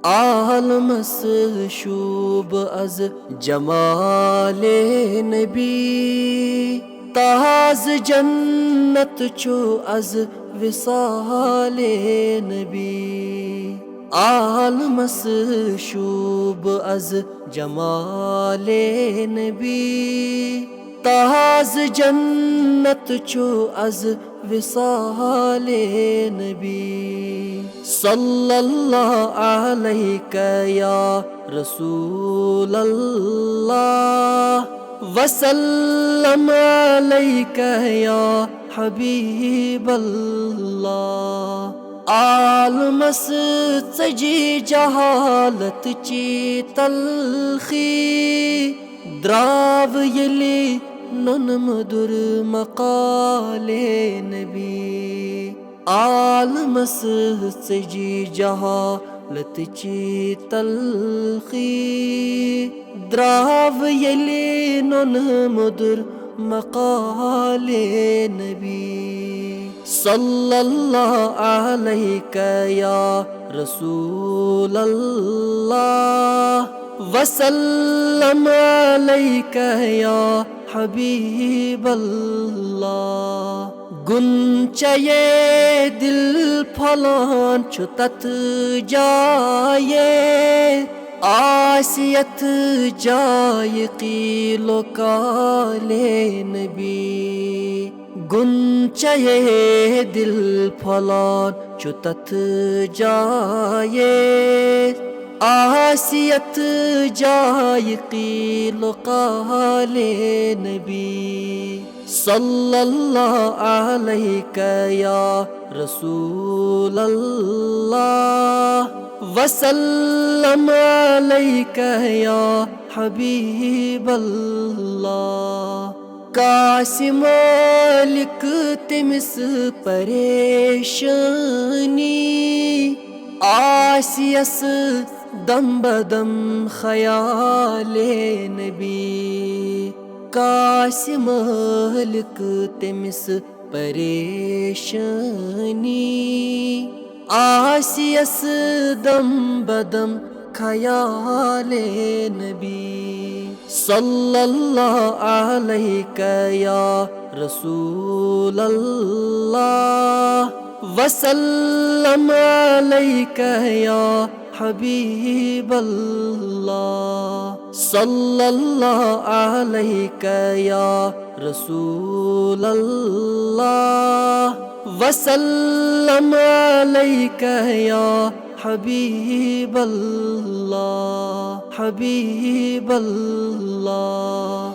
आलमस शूब अज जमाले नबी ताज जन्नत चो अज विसाले नबी आलमस शूब अज जमाले नबी ताज जन्नत चो अज विसाले नबी सल्लल्लाहु अलैका या रसूल अल्लाह वसल्लम अलैका या हबीब अल्लाह आलमस सजी जहालत ची तलखी द्राव यली नुन मधुर मकाले नबी आलमस सजी जहालत ची तलखी द्राव यली नुन मधुर मकाले नबी सल्लल्लाहु अलैका या रसूल अल्लाह वसल्लम अलैका या हबीब अल्लाह गुंचये दिल फलान छुतत जाये आसियत जाय कीलो काले नबी गुंचये दिल फलान छुतत जाये आसियत जाय कीलो काले नबी सल्लल्लाहु अलैका या रसूल अल्लाह वसल्लम अलैका या हबीब अल्लाह कासिम मालिक तिमिस परेशानी आसियस दम बदम ख्याले नबी कासिम मालिक तिमिस परेशानी आसियस दम बदम ख्याले नबी सल्लल्लाहु अलैका या रसूल अल्लाह वसल्लम अलैका या हबीब अल्लाह सल्लल्लाहु अलैका या रसूल अल्लाह वसल्लम अलैका या हबीब अल्लाह हबीब अल्लाह।